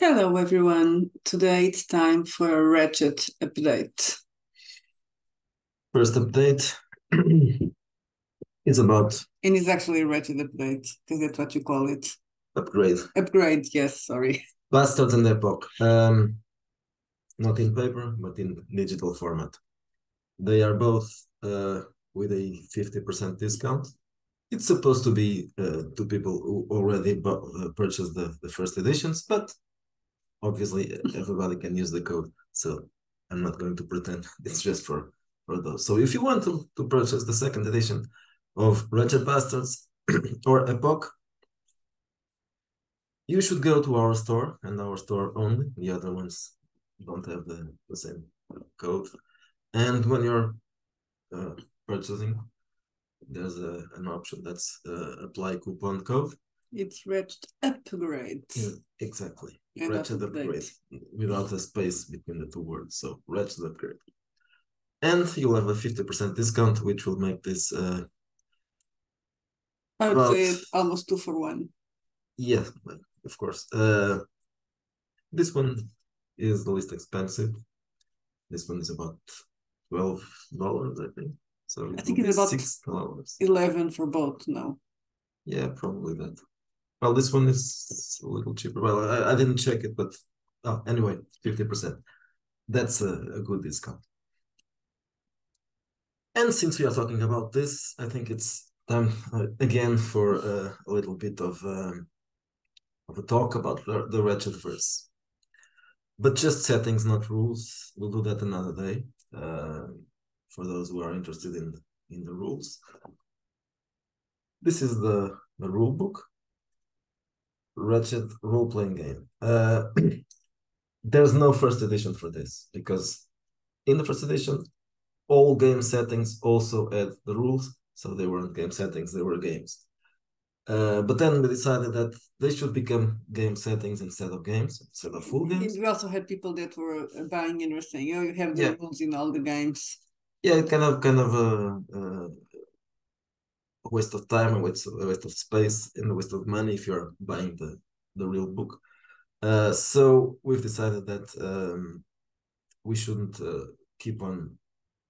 Hello everyone. Today it's time for a Wretched update. First update is about And it's actually a Wretched update, because that's what you call it. upgrade. Upgrade, yes, sorry. Bastards and Epoch. Not in paper, but in digital format. They are both with a 50% discount. It's supposed to be to people who already purchased the first editions, but obviously everybody can use the code. So I'm not going to pretend it's just for those. So if you want to purchase the second edition of Wretched Bastards or Epoch, you should go to our store and our store only. The other ones don't have the same code. And when you're uh, purchasing, there's an option that's apply coupon code. It's Wretched Upgrade. Yeah, exactly. And Wretched upgrade without a space between the two words. So wretched upgrade. And you'll have a 50% discount, which will make this I would about, say it's almost 2 for 1. yeah, of course. This one is the least expensive. This one is about $12, I think. So I it will think be it's about $6. 11 for both now. Yeah, probably that. Well, this one is a little cheaper. Well, I didn't check it, but anyway, 50%. That's a good discount. And since we are talking about this, I think it's time again for a little bit of a talk about the Wretchedverse. But just settings, not rules. We'll do that another day for those who are interested in the rules. This is the rule book, Wretched role-playing game. There's no first edition for this because in the first edition, all game settings also had the rules, so they weren't game settings, they were games. But then we decided that they should become game settings instead of games, instead of full games. We also had people that were buying and were saying, "Oh, you have the rules in all the games." Yeah, it kind of a waste of time, a waste of space, and a waste of money if you're buying the real book. So we've decided that we shouldn't keep on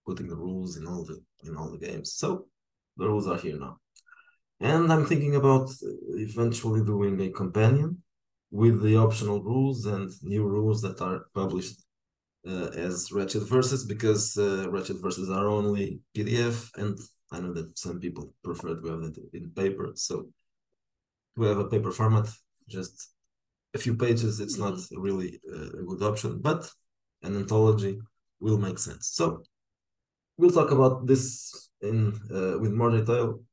putting the rules in all the games. So the rules are here now. And I'm thinking about eventually doing a companion with the optional rules and new rules that are published as Wretchedverses because Wretchedverses are only PDF, and I know that some people prefer to have it in paper. So to have a paper format, just a few pages, it's not really a good option, but an anthology will make sense. So we'll talk about this in with more detail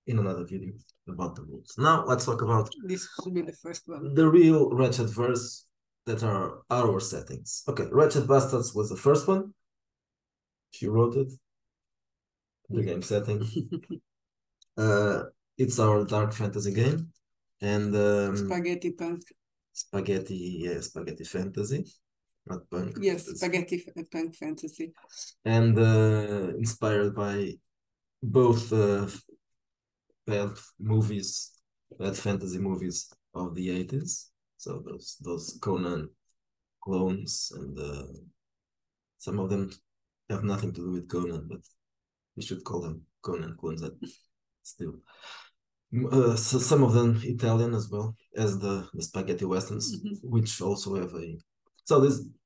in another video about the rules. Now let's talk about this should be the first one. The real Wretchedverse that are our settings. Okay, Wretched Bastards was the first one. She wrote it. The game setting. It's our dark fantasy game. And spaghetti punk. Spaghetti fantasy. Not punk. Yes, spaghetti punk fantasy. And inspired by both bad movies, bad fantasy movies of the 80s. So those Conan clones, and some of them have nothing to do with Conan, but we should call them Conan clones. That still, so some of them Italian as well as the spaghetti westerns, which also have a. So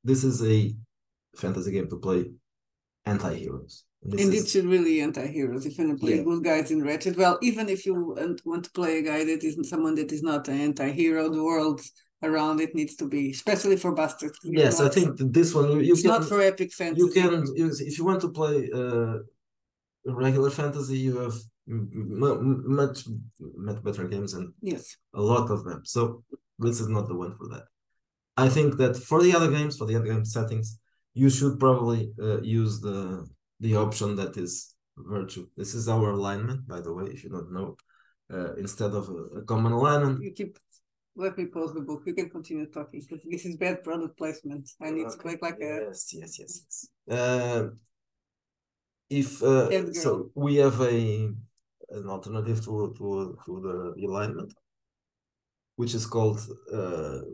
this is a fantasy game to play anti-heroes. And it's really anti-heroes. If you want to play good guys in Wretched, well, even if you want to play a guy that isn't someone that is not an anti-hero, the world around it needs to be, especially for bastards. Yes, I think this one you it's not for epic fantasy. You can if you want to play regular fantasy, you have much better games and a lot of them. So this is not the one for that. I think that for the other games, for the other game settings, you should probably use the option that is virtue. This is our alignment, by the way, if you don't know. Instead of a common alignment. Let me pause the book. You can continue talking because this is bad product placement. I need to make like a. Yes. So we have an alternative to the alignment. which is called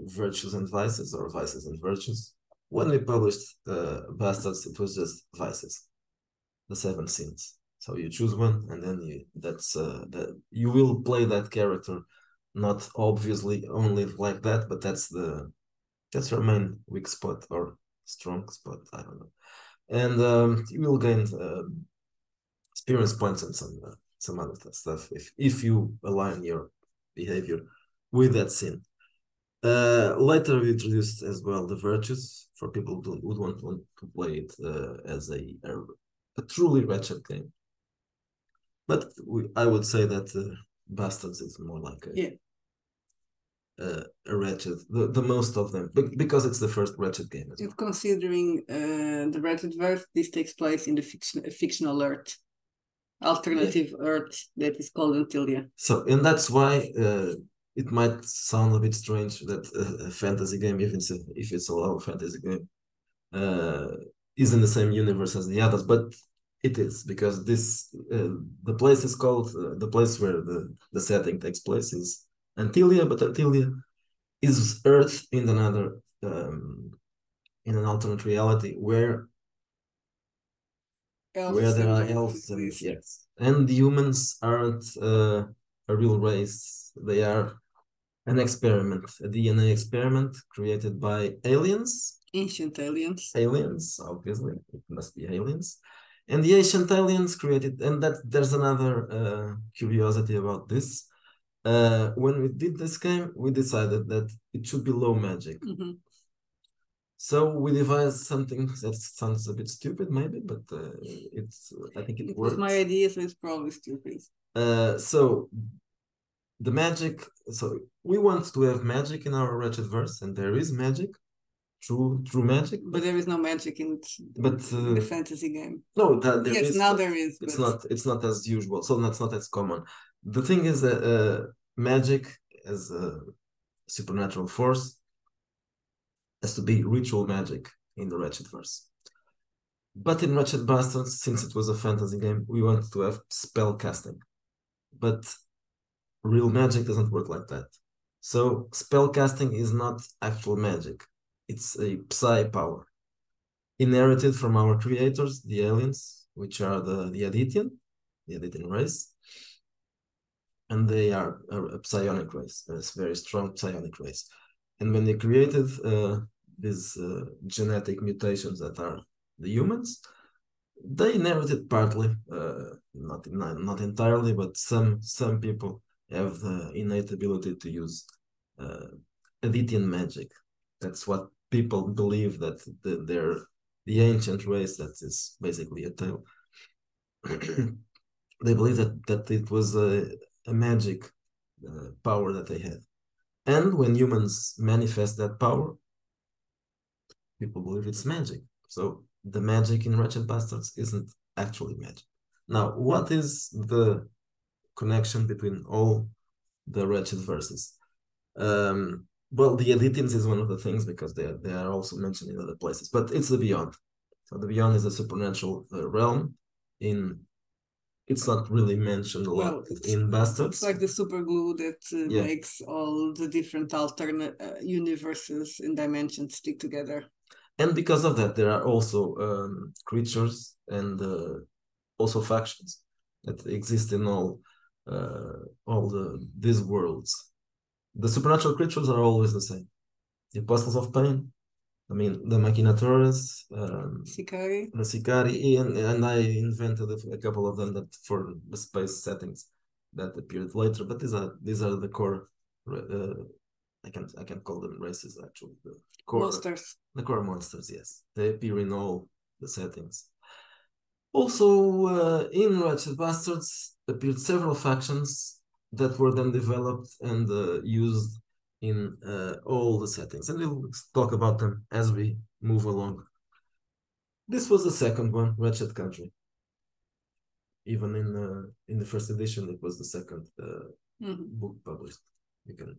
Virtues and Vices, or Vices and Virtues. When we published Bastards, it was just Vices, the 7 sins. So you choose one, and then that you will play that character, not obviously only like that, but that's your main weak spot or strong spot. I don't know, and you will gain experience points and some other stuff if you align your behavior with that sin. Later, we introduced as well the virtues for people who would want to play it as a truly wretched game. But I would say that Bastards is more like a wretched, the most of them, because it's the first wretched game. If considering the Wretchedverse, this takes place in the fictional Earth, alternative Earth that is called Antilia. So, and that's why it might sound a bit strange that a fantasy game, even if it's a low fantasy game, is in the same universe as the others, but it is, because the place is called the place where the setting takes place is Antilia, but Antilia is Earth in another in an alternate reality where there are elves and yes, and the humans aren't a real race. They are an experiment, a DNA experiment created by aliens. Ancient aliens. Aliens, obviously, it must be aliens. And the ancient aliens created, and that there's another curiosity about this. When we did this game, we decided that it should be low magic. Mm-hmm. So we devised something that sounds a bit stupid, maybe, but I think it works. It's my idea, so it's probably stupid. So the magic. So we want to have magic in our Wretchedverse, and there is magic. True magic, but there is no magic in the fantasy game. No, there yes, is, now there is. It's not as usual, so that's not as common. The thing is that magic as a supernatural force has to be ritual magic in the Wretchedverse. But in Wretched Bastards, since it was a fantasy game, we wanted to have spell casting. But real magic doesn't work like that. So spell casting is not actual magic. It's a psi power inherited from our creators, the aliens, which are the Adityan race. And they are a psionic race, a very strong psionic race. And when they created these genetic mutations that are the humans, they inherited partly, not entirely, but some people have the innate ability to use Adityan magic. That's what people believe, that they're the ancient race that is basically a tale. They believe that it was a magic power that they had. And when humans manifest that power, people believe it's magic. So the magic in Wretched Bastards isn't actually magic. Now, what is the connection between all the Wretchedverses? Well, the Adytians is one of the things, because they are also mentioned in other places, but it's the Beyond. So the Beyond is a supernatural realm. It's not really mentioned a lot in Bastards. It's like the super glue that makes all the different alternate universes and dimensions stick together. And because of that, there are also creatures and also factions that exist in all these worlds. The supernatural creatures are always the same. The Apostles of Pain, I mean, the Machinatores, Sicari. The Sicari, and I invented a couple of them that for the space settings that appeared later. But these are the core. I can call them races, actually. The core monsters. The core monsters, yes. They appear in all the settings. Also, in Wretched Bastards appeared several factions that were then developed and used in all the settings. And we'll talk about them as we move along. This was the second one, Wretched Country. Even in the first edition, it was the second book published. You can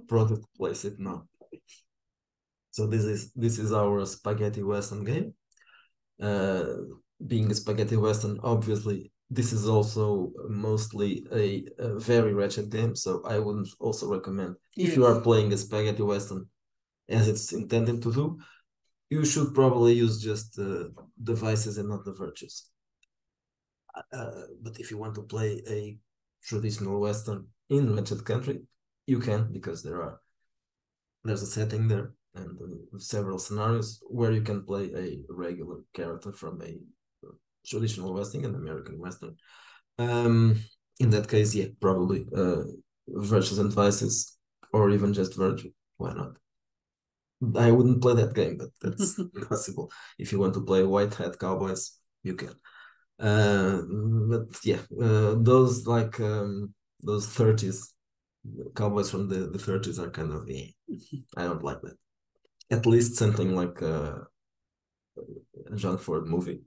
product place it now. So this is our spaghetti western game. Being a spaghetti western, obviously this is also mostly a very wretched game, so I would also recommend if you are playing a spaghetti western as it's intended to do, you should probably use just the vices and not the virtues. But if you want to play a traditional western in wretched country, you can, because there's a setting there and several scenarios where you can play a regular character from a traditional western and American western. In that case, yeah, probably virtues and vices, or even just virtue. Why not? I wouldn't play that game, but that's possible. If you want to play White Hat Cowboys, you can. But yeah, those like those 30s Cowboys from the 30s are kind of I don't like that. At least something like a John Ford movie.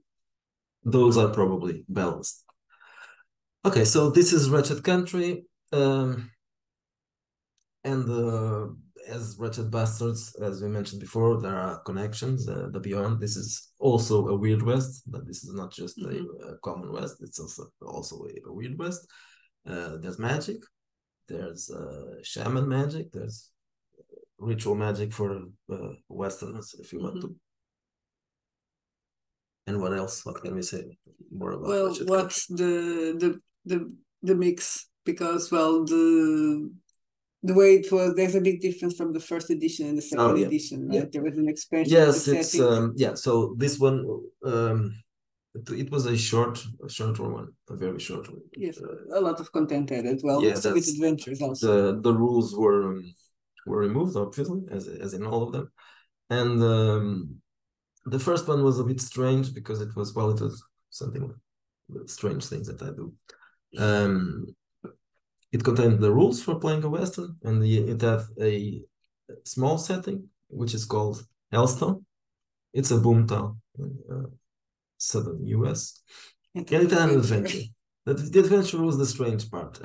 Those are probably balanced. Okay, so this is Wretched Country, and as Wretched Bastards, as we mentioned before, there are connections. The Beyond, this is also a Weird West, but this is not just a common West, it's also a Weird West. There's magic, there's shaman magic, there's ritual magic for Westerners, if you want to. And what else? What can we say more about? Well, what's the mix? Because the way it was, there's a big difference from the first edition and the second edition, right? Yeah. There was an expansion. Yes, it's yeah. So this one, it was a shorter one, a very short one. Yes, a lot of content added. Well, yeah, with adventures also. The rules were removed, obviously, as in all of them, and the first one was a bit strange because it was something strange things that I do. It contained the rules for playing a Western, and it had a small setting, which is called Hellstone. It's a boomtown in southern US. And it had an adventure. The adventure was the strange part.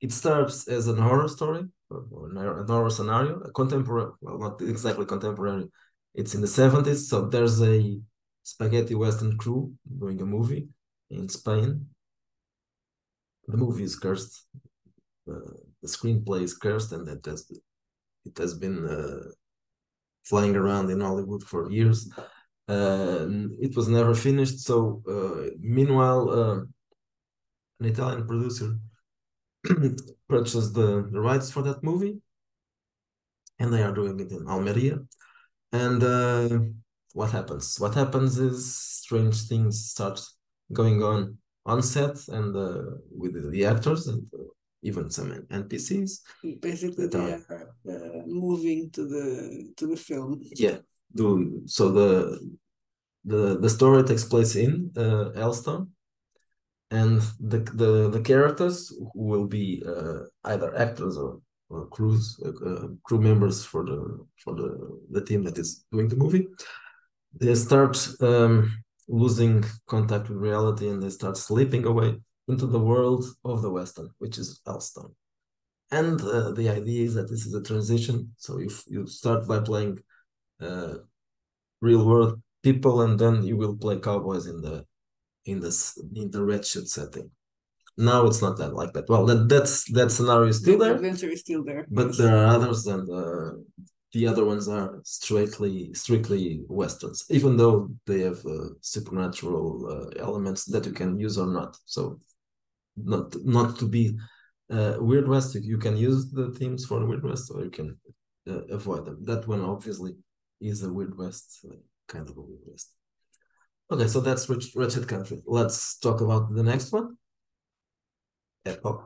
It starts as a horror story, or an horror scenario, a contemporary, well, not exactly contemporary. It's in the 70s, so there's a spaghetti Western crew doing a movie in Spain. The movie is cursed. The screenplay is cursed, and it has been flying around in Hollywood for years. It was never finished. So meanwhile, an Italian producer purchased the rights for that movie, and they are doing it in Almeria. And what happens? What happens is strange things start going on set and with the actors and even some NPCs. Basically, they are moving to the film. Yeah. So the story takes place in Elstone, and the characters who will be either actors or crew members for the team that is doing the movie, they start losing contact with reality, and they start slipping away into the world of the Western, which is Elstone. And the idea is that this is a transition. So you start by playing real world people, and then you will play cowboys in the wretched setting. Now it's not that like that. Well, that scenario is still there. The adventure is still there. But yes, there are others, and the other ones are strictly westerns, even though they have supernatural elements that you can use or not. So not to be Weird West, you can use the themes for Weird West, or you can avoid them. That one obviously is a Weird West, kind of a Weird West. Okay, so that's Wretched Country. Let's talk about the next one, Epoch,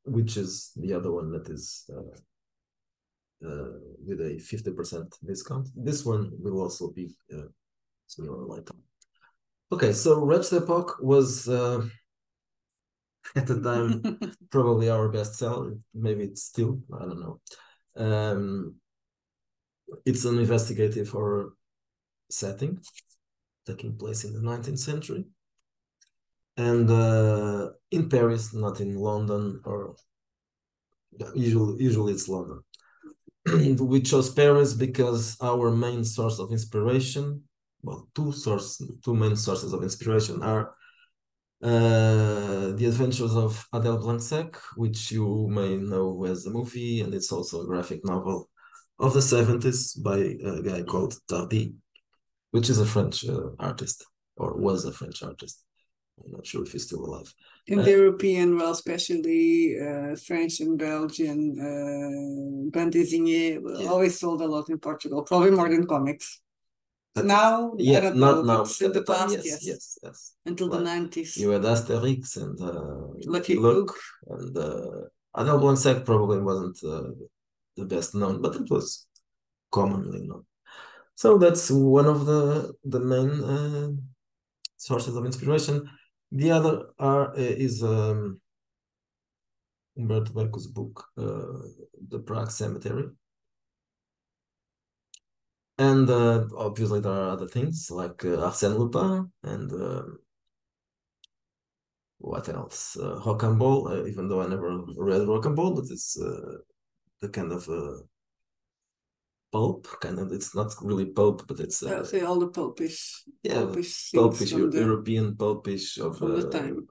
which is the other one that is with a 50% discount. This one will also be sooner or later. Okay, so Wretched Epoch was at the time probably our best seller. Maybe it's still, I don't know. It's an investigative horror setting taking place in the 19th century, and in Paris, not in London, or usually it's London. We chose Paris because our main source of inspiration, well, two main sources of inspiration are The Adventures of Adele Blanc-Sec, which you may know as a movie, and it's also a graphic novel of the 70s by a guy called Tardy, which is a French artist, or was a French artist. I'm not sure if he's still alive. In the European, well, especially French and Belgian, bande dessinée always sold a lot in Portugal, probably more than comics. Now, yeah, I don't not know, now. but in the past, yes. Until the 90s. You had Asterix and Lucky Luke. And Adele Blanc-Sec probably wasn't the best known, but it was commonly known. So that's one of the main sources of inspiration. The other is Umberto Eco's book, The Prague Cemetery. And obviously there are other things like Arsène Lupin and what else? Rocambole, even though I never read Rocambole, but it's the kind of pulp, kind of. It's not really pulp, but it's I'll say all the pulpish, pulpish European pulpish of the time.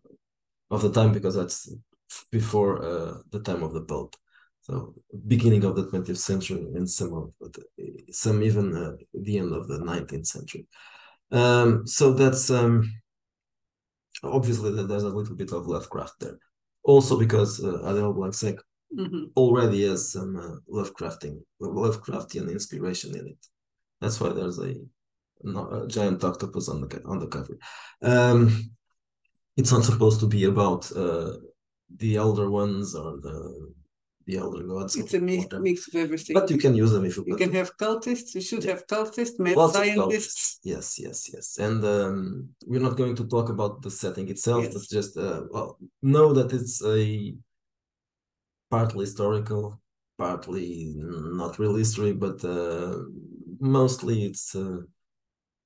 Of the time, because that's before the time of the pulp. So beginning of the 20th century and some even the end of the 19th century. So that's obviously there's a little bit of Lovecraft there. Also because Adele Blanc-Sec already has some Lovecraftian inspiration in it. That's why there's a giant octopus on the cover. It's not supposed to be about the elder ones or the elder gods. It's a mix of everything. But you can use them if you want. You can have cultists. You should have cultists, mad scientists. Yes. And we're not going to talk about the setting itself, but just know that it's a partly historical, partly not real history, but mostly it's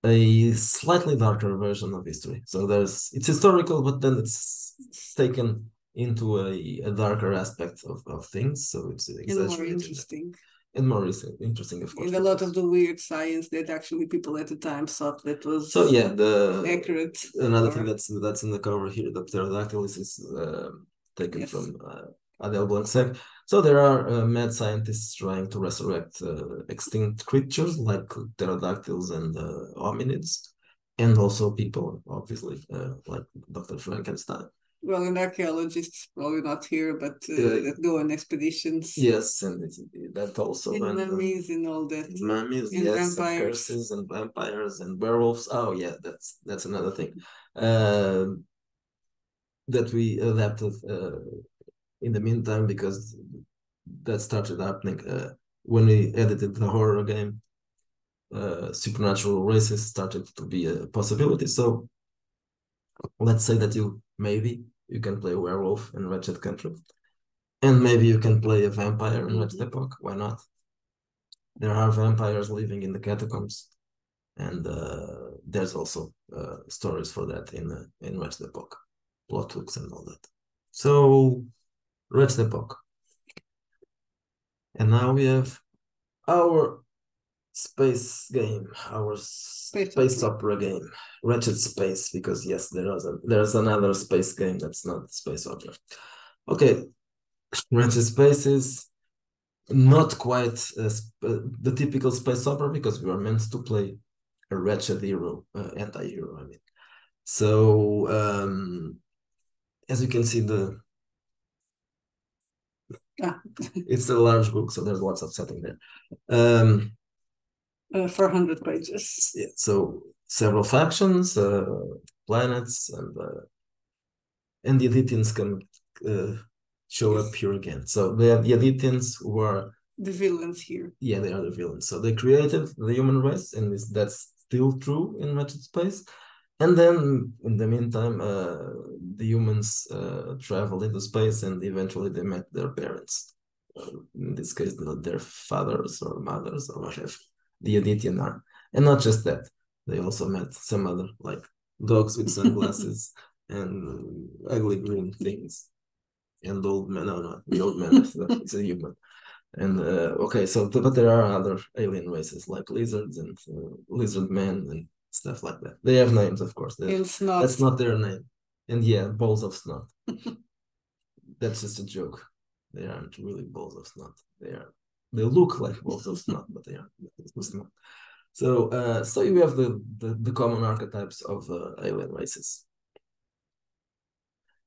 a slightly darker version of history. So it's historical, but then it's taken into a darker aspect of things. So it's more interesting. And more interesting, of course. And a lot of the weird science that actually people at the time thought that was accurate. Another thing that's in the cover here, the pterodactyl is taken from Adele Blanc-Sec. So there are mad scientists trying to resurrect extinct creatures like pterodactyls and hominids, and also people, obviously, like Dr. Frankenstein. Well, and archaeologists, probably not here, but that go on expeditions. Yes, and that also. And mummies and all that. Mummies, and vampires. And curses and vampires and werewolves. Oh yeah, that's another thing that we adapted in the meantime, because that started happening when we edited the horror game. Supernatural races started to be a possibility. So let's say that maybe you can play a werewolf in Wretched Country, and maybe you can play a vampire in Wretched Epoch. Why not? There are vampires living in the catacombs, and there's also stories for that in Wretched Epoch, plot hooks and all that. So Wretched Epoch. And now we have our space game, our space opera game, Wretched Space, because yes, there's another space game that's not space opera. Okay, Wretched Space is not quite the typical space opera, because we are meant to play a wretched hero, anti-hero, I mean. So as you can see, it's a large book, so there's lots of setting there. 400 pages. Yeah, so several factions, planets, and the Aditans can show up here again. So the Aditans who are the villains here. Yeah, they are the villains. So they created the human race, and that's still true in Wretched Space. And then, in the meantime, the humans traveled into space, and eventually they met their parents. In this case, their fathers or mothers or whatever the Adityan are. And not just that, they also met some other, like dogs with sunglasses and ugly green things. And old men, no, the old man, it's a human. And okay, so but there are other alien races like lizards and lizard men and stuff like that. They have names, of course. That's not their name. And yeah, balls of snot. That's just a joke. They aren't really balls of snot. They look like balls of snot, but they aren't. It's not. So you have the common archetypes of alien races.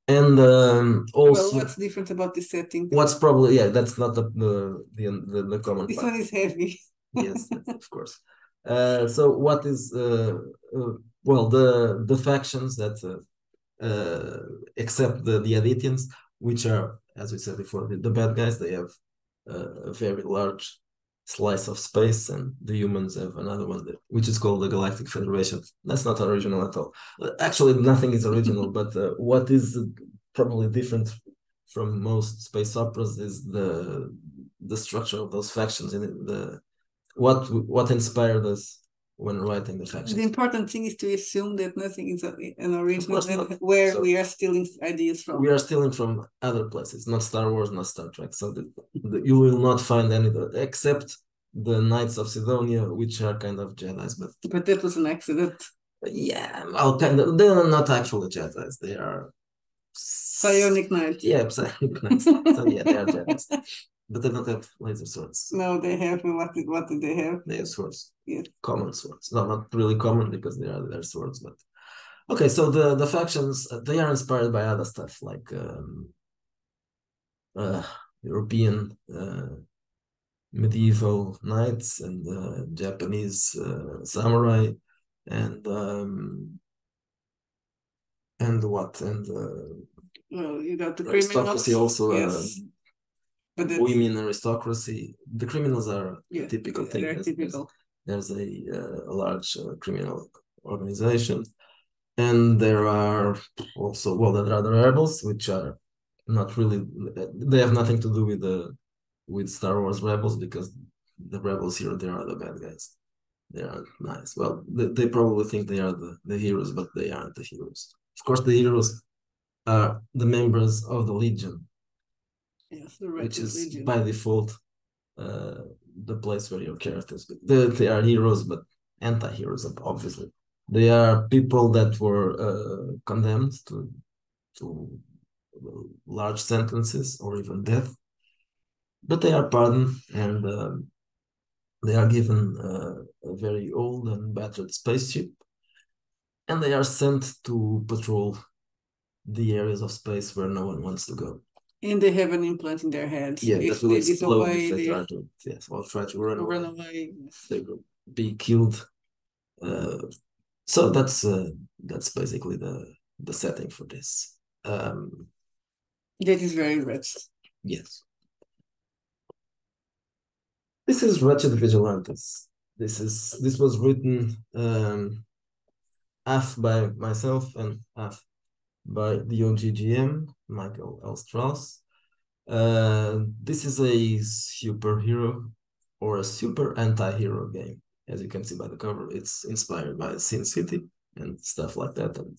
And also, well, what's different about this setting? What's probably that's not the common. This one is heavy. Yes, of course. So what is well the factions that except the Aditans, which are, as we said before, the bad guys. They have a very large slice of space, and the humans have another one which is called the Galactic Federation. That's not original at all. Actually, nothing is original, but what is probably different from most space operas is the structure of those factions and what inspired us when writing the factions. The important thing is to assume that nothing is an original, where so, we are stealing ideas from. We are stealing from other places, not Star Wars, not Star Trek. So you will not find any, except the Knights of Sidonia, which are kind of Jedis. But that was an accident. Yeah, well, kind of. They are not actually Jedis. They are psionic knights. Yeah, psionic knights. So yeah, they are Jedis. But they don't have laser swords. No, they have. What did they have? They have swords. Yes. Common swords. No, not really common because they are their swords. But okay, so the factions, they are inspired by other stuff like European medieval knights and Japanese samurai and what well, you got the aristocracy criminals. Also. Yes. But women aristocracy. The criminals are a typical thing. They're typical. There's a large criminal organization, and there are also there are the rebels, which are not really. They have nothing to do with Star Wars rebels because the rebels here they are the bad guys. They aren't nice. Well, they probably think they are the heroes, but they aren't the heroes. Of course, the heroes are the members of the Legion. Yes, the which is Legion. By default the place where your characters they are heroes, but anti-heroes, obviously. They are people that were condemned to large sentences or even death, but they are pardoned and they are given a very old and battered spaceship, and they are sent to patrol the areas of space where no one wants to go. And they have an implant in their heads. Yeah, that will explode if they try to. Yes, or try to run away. They will be killed. So that's basically the setting for this. That is very rich. Yes. This is Wretched Vigilantes. This was written half by myself and half by the OGGM, Michael L. Strauss. This is a superhero or a super anti-hero game. As you can see by the cover, it's inspired by Sin City and stuff like that, and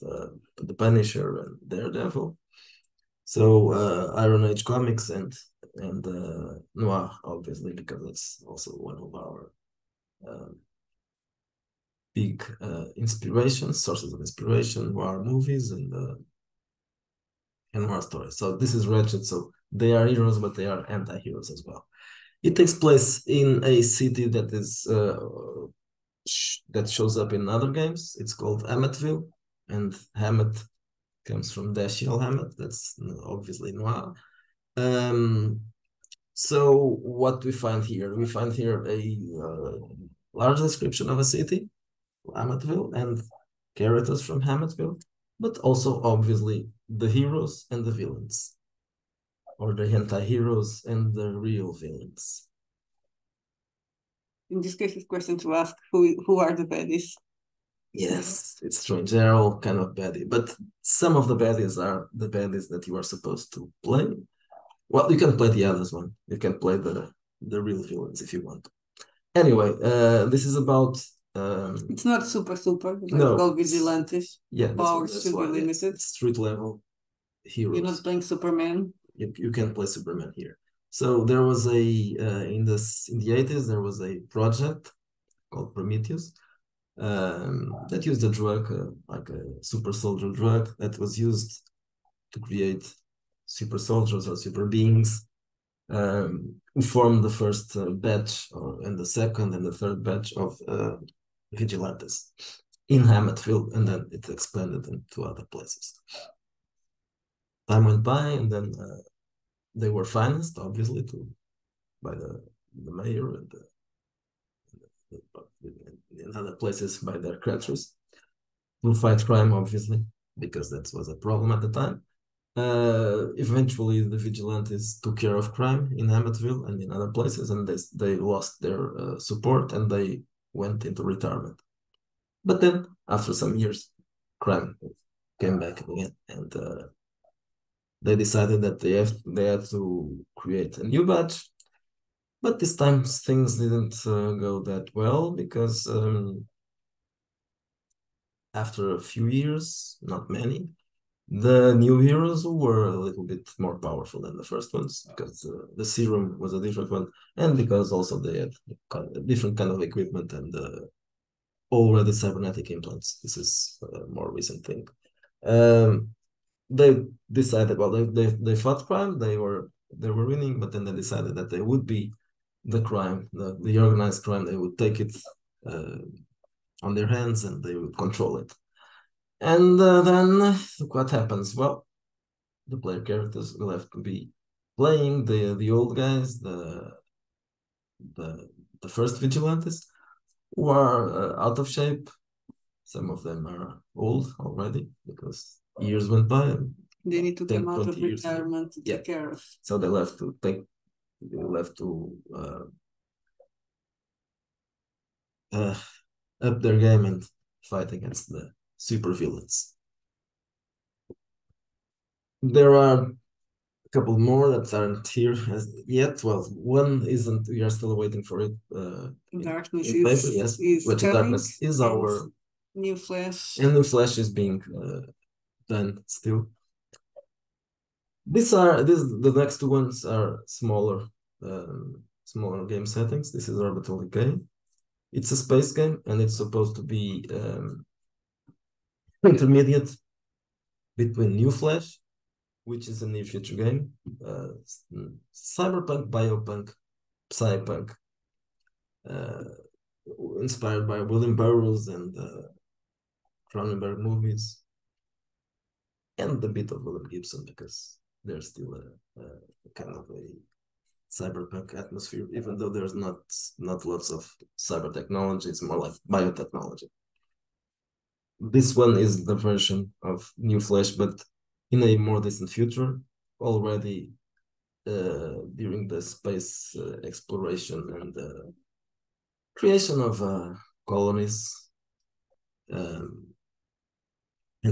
the Punisher and Daredevil. So Iron Age comics and noir, obviously, because that's also one of our big sources of inspiration, noir movies and noir stories. So this is Wretched. So they are heroes, but they are anti-heroes as well. It takes place in a city that is that shows up in other games. It's called Hammetville, and Hammett comes from Dashiell Hammett. That's obviously noir. So what we find here? We find here a large description of a city, Hammetville, and characters from Hammetville, but also obviously the heroes and the villains, or the anti-heroes and the real villains. In this case, it's a question to ask who are the baddies? Yes, it's strange. They're all kind of baddie, but some of the baddies are the baddies that you are supposed to play. Well, you can play the others one. You can play the real villains if you want. Anyway, this is about. It's not super. No, called Vigilantes. Yeah, powers should be limited. It's street level heroes. You're not playing Superman. You can play Superman here. So there was in the 80s there was a project called Prometheus, that used a drug, like a super soldier drug, that was used to create super soldiers or super beings, who formed the first batch, and the second and the third batch of vigilantes in Hammetville, and then it expanded into other places. Time went by, and then they were financed, obviously, by the mayor and in other places by their creditors to fight crime, obviously, because that was a problem at the time. Eventually, the vigilantes took care of crime in Hammetville and in other places, and they lost their support and they went into retirement. But then, after some years, crime came back again, and they decided that they had to create a new batch. But this time things didn't go that well because after a few years, not many, the new heroes were a little bit more powerful than the first ones because the serum was a different one, and because also they had a different kind of equipment and already cybernetic implants. This is a more recent thing. They decided, well, they fought crime, they were winning, but then they decided that they would be the crime, the organized crime. They would take it on their hands and they would control it. And then what happens? Well, the player characters will have to be playing the old guys, the first vigilantes, who are out of shape. Some of them are old already because years went by. And they need to 10, come out of 20 years. retirement to take care of. So they'll have to up their game and fight against the super villains. There are a couple more that aren't here as yet. Well, one isn't. We are still waiting for it. Darkness in paper, yes. Wretchedverse is our New Flash. And New Flash is being done still. The next two ones are smaller game settings. This is Orbital Decay. It's a space game, and it's supposed to be intermediate between New Flash, which is a near future game, cyberpunk, biopunk, psypunk, inspired by William Burroughs and Cronenberg movies, and a bit of William Gibson because there's still a kind of a cyberpunk atmosphere, even though there's not lots of cyber technology. It's more like biotechnology. This one is the version of New Flash, but in a more distant future, already during the space exploration and creation of colonies and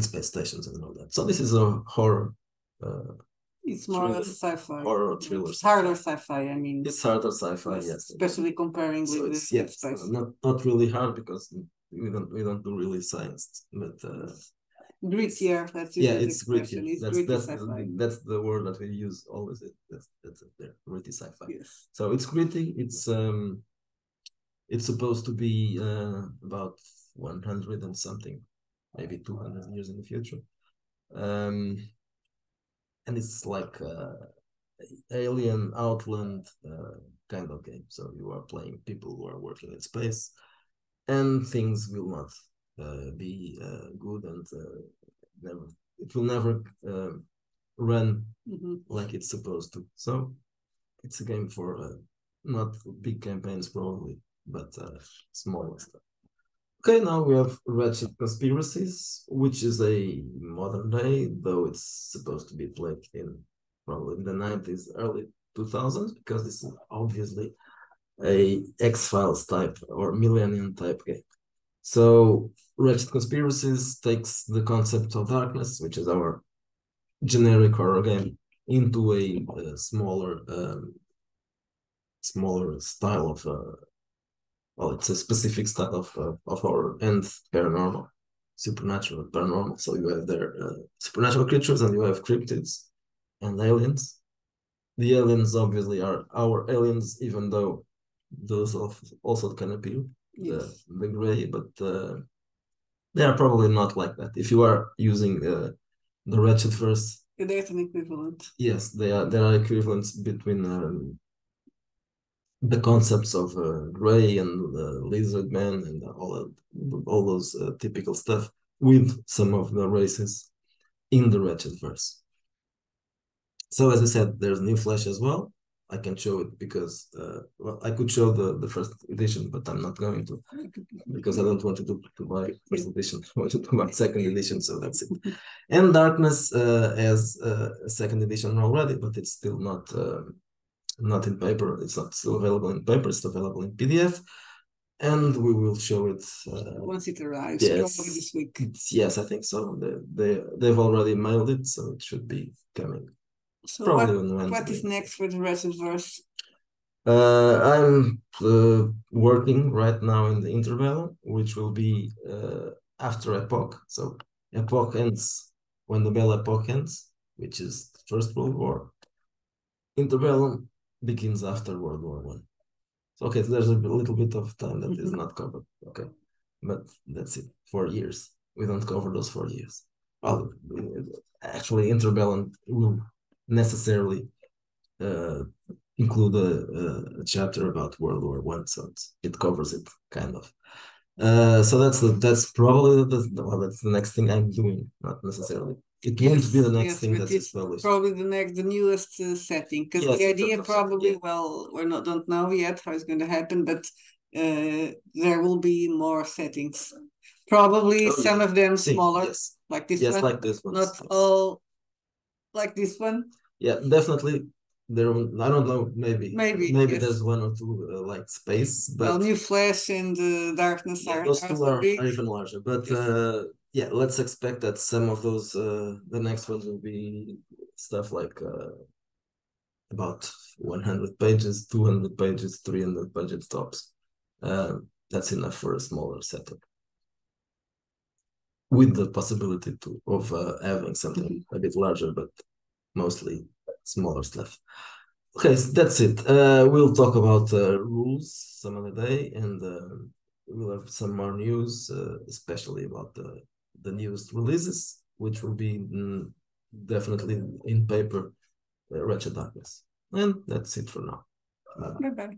space stations and all that. So this is a horror. It's more of a sci-fi. Horror thriller. It's harder sci-fi. I mean, it's harder sci-fi. Yes, especially comparing so with the space. Not really hard because we don't do really science, but grittier. That's it's grittier. It's that's the word that we use always. That's there, gritty sci-fi. Yes. So it's gritty. It's supposed to be about 100 and something, maybe 200 years in the future, and it's like Alien Outland kind of game. So you are playing people who are working in space, and things will not be good, and it will never run like it's supposed to. So it's a game for not big campaigns probably, but small stuff. Okay, now we have Wretched Conspiracies, which is a modern day, though it's supposed to be played in probably in the 90s, early 2000s, because this is obviously a X-Files type or Millennium type game. So Wretched Conspiracies takes the concept of darkness, which is our generic horror game, into a smaller style of well, it's a specific style of horror and paranormal, supernatural and paranormal. So you have there supernatural creatures, and you have cryptids and aliens. The aliens obviously are our aliens, even though those also can appear. the gray, but they are probably not like that. If you are using the Wretchedverse, there's an equivalent. yes, there are equivalents between the concepts of gray and lizard man and all those typical stuff with some of the races in the Wretchedverse. So as I said, there's new Flash as well. I can show it because well, I could show the first edition, but I'm not going to because I don't want to do to buy first edition. I want to do my second edition, so that's it. And Darkness has a second edition already, but it's still not in paper. It's not still available in paper. It's available in PDF, and we will show it once it arrives. Yes, probably this week. Yes, I think so. They've already mailed it, so it should be coming. So probably on Wednesday. What is next for the Wretchedverse? I'm working right now in the Interbellum, which will be after Epoch. So Epoch ends when the Belle Epoch ends, which is the First World War. Interbellum begins after World War One. So, okay, so there's a little bit of time that is not covered. Okay, but that's it. 4 years. We don't cover those 4 years. Well, actually, Interbellum will necessarily include a chapter about World War One, so it covers it kind of. So that's probably that's the next thing I'm doing, not necessarily. It won't be the next thing that is published. Probably the newest setting, because the idea probably don't know yet how it's going to happen, but there will be more settings. Probably some of them smaller, like this one. Like this one. Not all like this one. Yeah, definitely. There, I don't know. Maybe there's one or two like space, but New Flash and Darkness are those two are even larger. But yeah, let's expect that some of those the next ones will be stuff like about 100 pages, 200 pages, 300 pages tops. That's enough for a smaller setup, with the possibility of having something a bit larger, but mostly smaller stuff. Okay, so that's it. We'll talk about rules some other day, and we'll have some more news, especially about the newest releases, which will be definitely in paper, Wretched Darkness. And that's it for now. Bye-bye.